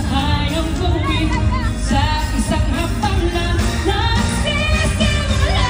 kayang gawin sa isang hapang lang nagsisimula.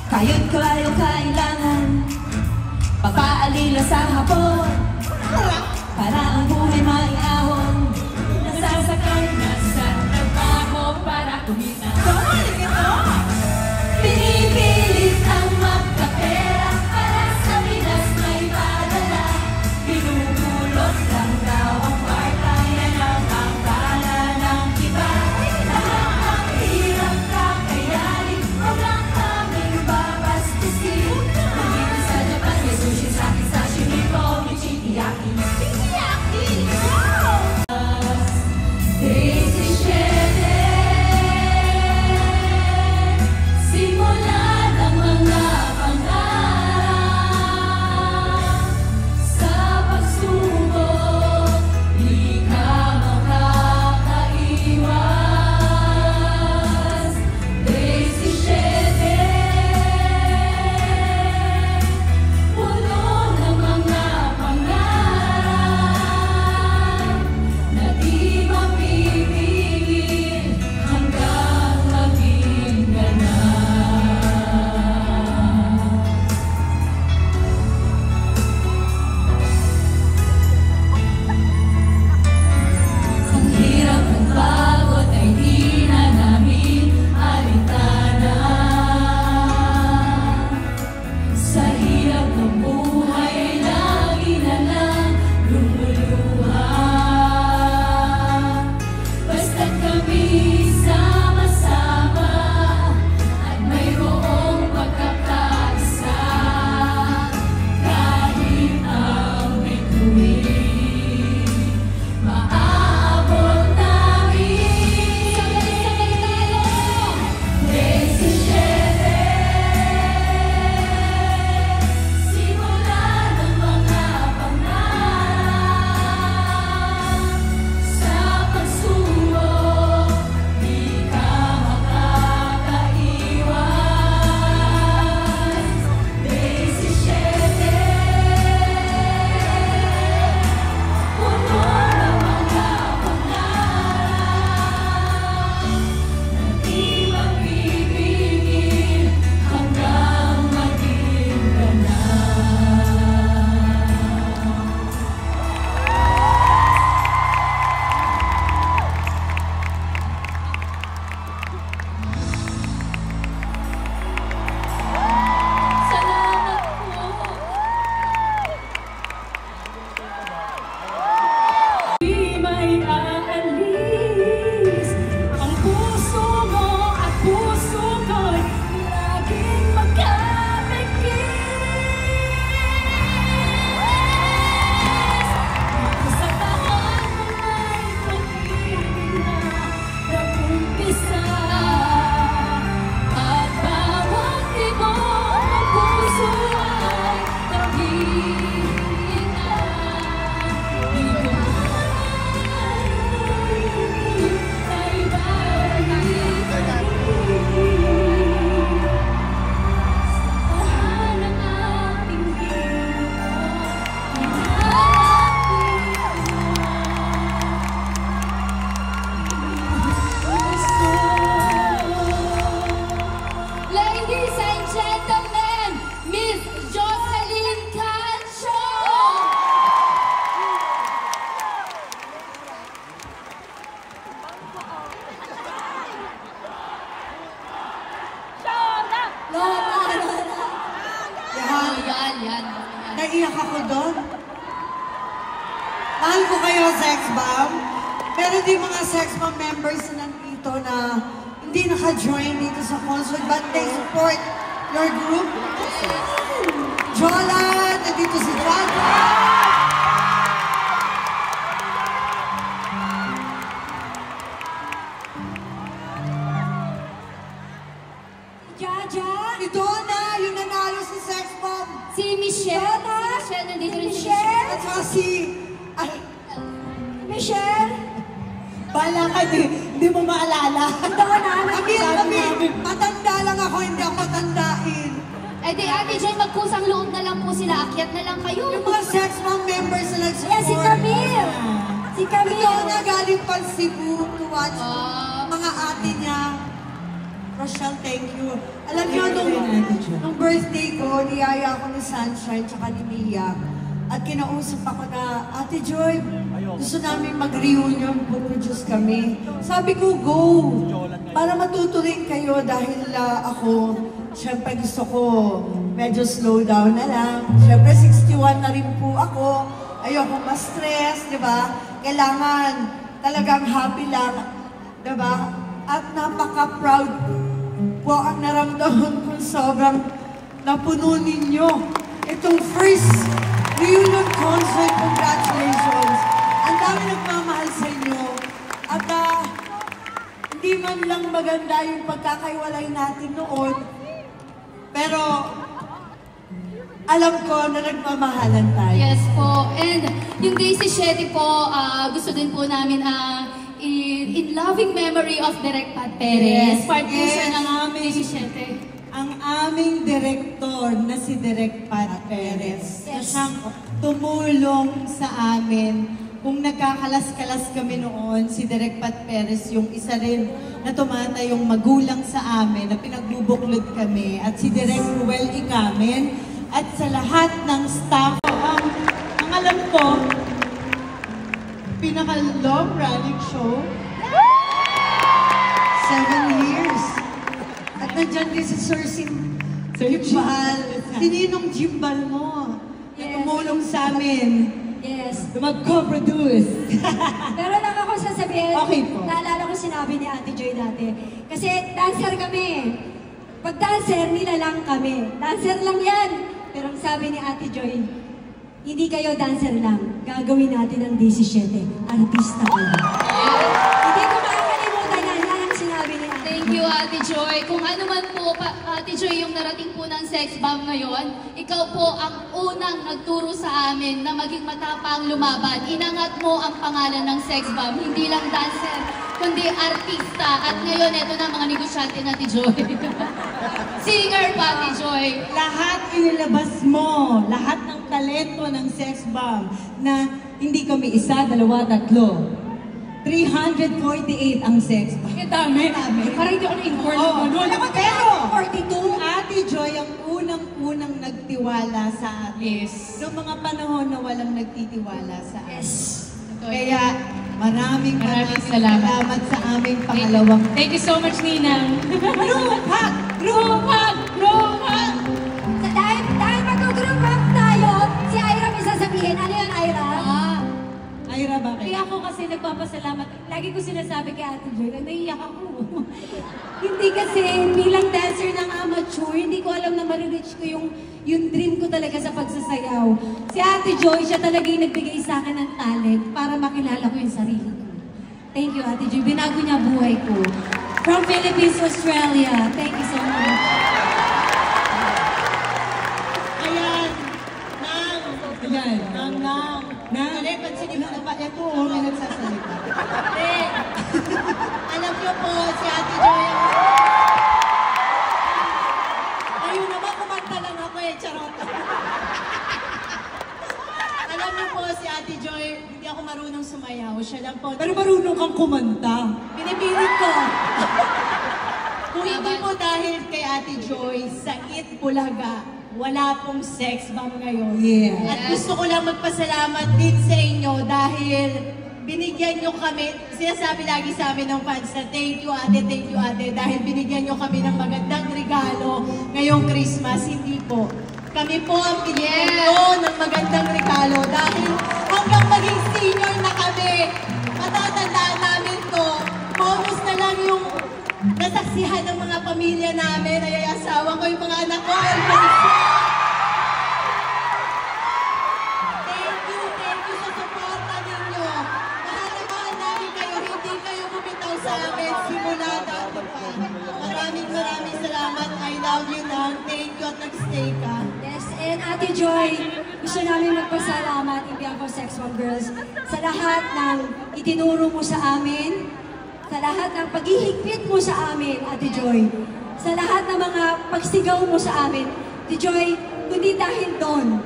Kayo't kayo kailangan papaalila sa hapon para ang buhay may ahon. Nasasakay na sa trabaho para kumita. Pinipilit ang magkapera para sa Pinas may padala. Binubulot lang daw ang parta, yan ang akala ng iba. Lahat ang hirap kakayanin, huwag lang kaming babastusin. Nandito sa Japan, may sushi, sake, sashimi po. tuwing maaabot namin. Sabay-sabay tayo! 17 simula ng mga pangarap sa pagsubok, di ka makakaiwas. 17 puno ng mga pangarap na di mapipigil hanggang maging ganap. Salamat po. Di may aalis ang puso mo at puso ko'y laging magkapikis. Sa tahan mo ay pag-ibig na nag-umpisa, at bawat tibok ng puso ay nag-iingat. Di ko ay babalik sa tahan ng ating Ladies and gentlemen, Miss Jocelyn Cancho! Yan. Naiyak ako doon. Mahal ko kayo, Sex Bomb. Pero di mga Sex Bomb members na nandito na hindi naka-join dito sa concert, but they support your group. Jola, nandito si Jaja. Jaja, si Donna, yung nanalo sa Sex Bomb. Si Michelle. Michelle, nandito rin si At saka si... Ay, Michelle? Bala ka, di mo maalala. Amin, matanda lang ako, hindi ako matandain. Eh di, Ate Joy, magkusang loob na lang po sila. Akyat na lang kayo. Yung mga Sex Bomb members na nag-support. Si Camille. Si Camille. Ito na galing pa Cebu to watch Ah. mga ate niya. Rochelle, thank you. Alam niyo, nung birthday ko, niyaya ako ni Sunshine tsaka ni Mia. At kinausap ako na, Ate Joy, gusto namin mag-reunion, produce kami. Sabi ko, go! Para matutuloy kayo dahil ako, syempre gusto ko medyo slow down na lang. Syempre 61 na rin po ako. Ayoko ma-stress, di ba? Kailangan talagang happy lang, di ba? At napaka-proud po ang naramdaman ko, sobrang napuno ninyo. Itong first reunion concert, congratulations. Ang dami nagmamahal sa inyo. At hindi man lang maganda yung pagkakaiwalay natin noon, pero alam ko na nagmamahalan tayo. Yes po. And yung day 17 po, gusto din po namin in loving memory of Direk Pat Perez. Part po siya ng day 17. Ang aming direktor na si Direk Pat Perez. Na siyang tumulong sa amin. Kung nagkakalas-kalas kami noon, si Direk Pat Perez yung isa rin na tumatayong magulang sa amin, na pinagbubuklod kami. At si Direk Ruel Ikamen. At sa lahat ng staff, ang alam ko, pinaka-long running show. 7 years. At nandyan din si Sir Jimbal. Si Ninong Jimbal mo. Na tumulong sa amin. Yes. Mag-co-produce. Pero lang ako sasabihin, Okay po. naalala ko sinabi ni Ate Joy dati. Kasi dancer kami. Pag dancer, nilalang kami. Dancer lang yan. Pero ang sabi ni Ate Joy, hindi kayo dancer lang. Gagawin natin ang 17. Artista kayo. Hindi ko makakalimutan yan. Yan ang sinabi ni Ate. Thank you, Ate Joy. Kung ano man po, Ate Joy, yung narating po ng sex bomb ngayon, ikaw po ang unang nagturo sa amin na maging matapang lumaban. Inangat mo ang pangalan ng sex bomb, hindi lang dancer, kundi artista. At ngayon, eto na mga negosyante na Ate Joy. Singer pa, Ate Joy. Lahat inilabas mo, lahat ng talento ng sex bomb na hindi kami isa, dalawa, tatlo. 348 ang sex bomb. Ang dami. Parang hindi ako na-inform Oo. mo. Pero, 42. Ate Joy ang unang-unang nagtiwala sa atin. Yes. Noong mga panahon na walang nagtitiwala sa atin. Yes. Kaya, maraming salamat sa aming pangalawang. Thank you so much, Ninang. Group hug! Group hug! Group hug! Dahil mag-group up tayo, si Ira may sasabihin. Ano yun, Ira? Ira, bakit? Kaya ako kasi nagpapasalamat. Lagi ko sinasabi kay Ate Joy na naiiyak ako. Hindi kasi bilang dancer ng amateur, hindi ko alam na marireach ko yung dream ko talaga sa pagsasayaw. Si Ate Joy, siya talaga yung nagbigay sa akin ng talent para makilala ko yung sarili ko. Thank you, Ate Joy. Binago niya buhay ko. From Philippines, Australia. Thank you so much. Ayan! Nang! Dali, pansinin mo na ba? Ito, may nagsasalita. Alam niyo po, si Ate Joy ayun naman, kumanta lang ako charot. Alam niyo po, si Ate Joy, hindi ako marunong sumayaw. Siya lang po. Pero marunong kang kumanta. Pinipilit ko. Kung hindi po dahil kay Ate Joy, sa It Bulaga, wala pong sex bomb ngayon. Yeah. At gusto ko lang magpasalamat din sa inyo dahil binigyan nyo kami, sinasabi lagi sa amin ng fans na thank you ate, dahil binigyan nyo kami ng magandang regalo ngayong Christmas. Hindi po. Kami po ang binigyan nyo ng magandang regalo dahil hanggang maging senior na kami, matatandaan namin to, bonus na lang yung nasaksihan ng mga pamilya namin, ay asawa ko, yung mga anak ko, thank you sa suporta ninyo. Mahal na mahal namin kayo, hindi kayo bumitaw sa amin simula dati pa. Maraming salamat. I love you lang. Thank you at nag-stay ka. Yes, and Ate Joy, gusto namin magpasalamat in behalf of Sex Bomb Girls sa lahat ng itinuro mo sa amin, sa lahat ng paghihigpit mo sa amin, Ate Joy, sa lahat ng mga pagsigaw mo sa amin. Ate Joy, kundi dahil doon,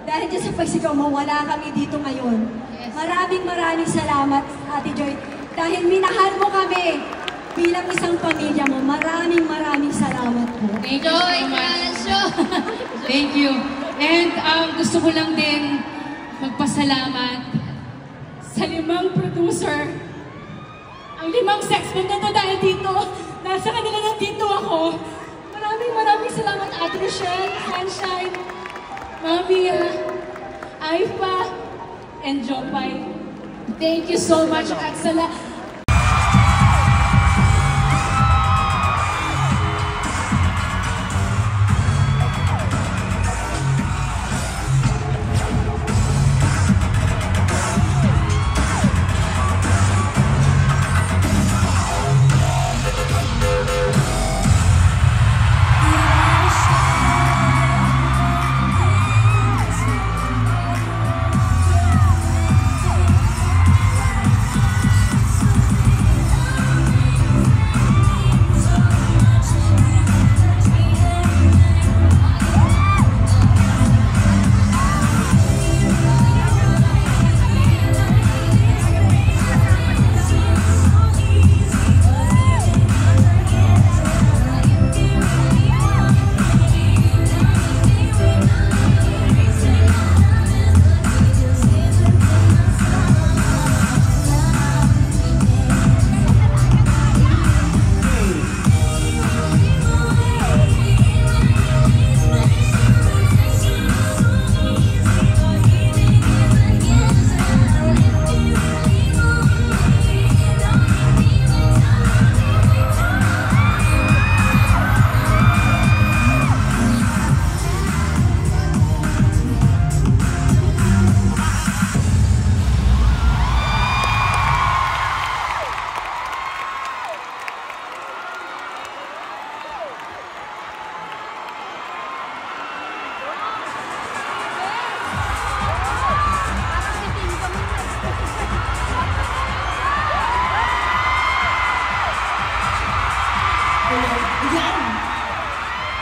dahil dyan sa pagsigaw mo, wala kami dito ngayon. Maraming salamat, Ate Joy, dahil minahal mo kami bilang isang pamilya mo. Maraming salamat po. Thank you so much. Thank you. And gusto ko lang din magpasalamat sa 5 producer. Ang 5 sex bomb na to dahil dito, nasa kanila nandito ako. Maraming salamat, Ate Rochelle, Sunshine, Mami, Aifa, and Jopay. Thank you so much at sa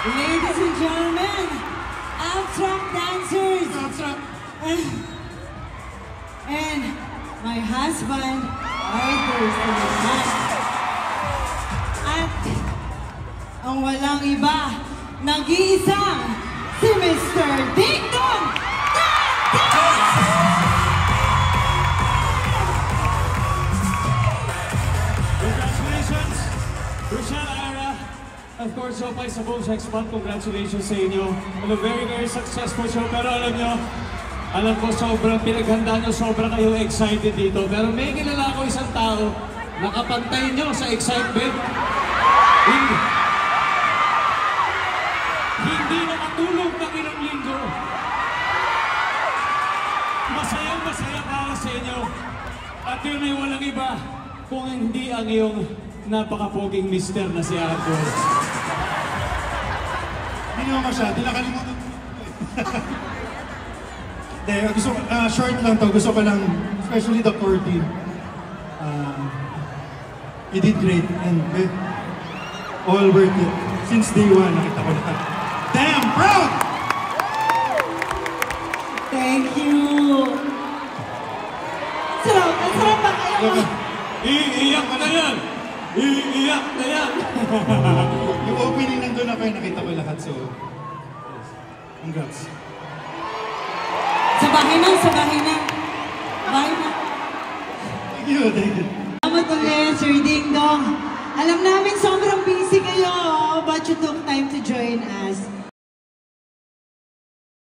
Ladies and gentlemen, Abstract Dancers. And my husband, Arthur Salamat. At ang walang iba, nag-iisang si Mr. Ding Dong Congratulations, Rochelle, Ira. Of course, Opay sa buong Sex Month. Congratulations sa inyo. And a very, very successful show. Pero alam ko sobrang pinaghanda nyo, sobrang kayo excited dito. Pero may kilala ko isang tao, nakapantay nyo sa excitement. Hindi nakatulog ng ilang linggo. Masaya para sa inyo. At yun ay walang iba kung hindi ang iyong napakapoging mister na si Arthur. Hindi naman masyado, nakalimutan ko. Short lang to, gusto ko lang, especially the core team. You did great and all worth it. Since day one, nakita ko lahat. Damn proud! Thank you! Sarap ba kayo? Iiyak na yan! Iiyak na yan! Yung opening nandun ako, nakita ko lahat. So, congrats. Sa bahay na. Thank you. Salamat ulit, Sir Ding Dong. Alam namin sobrang busy kayo, but you took time to join us.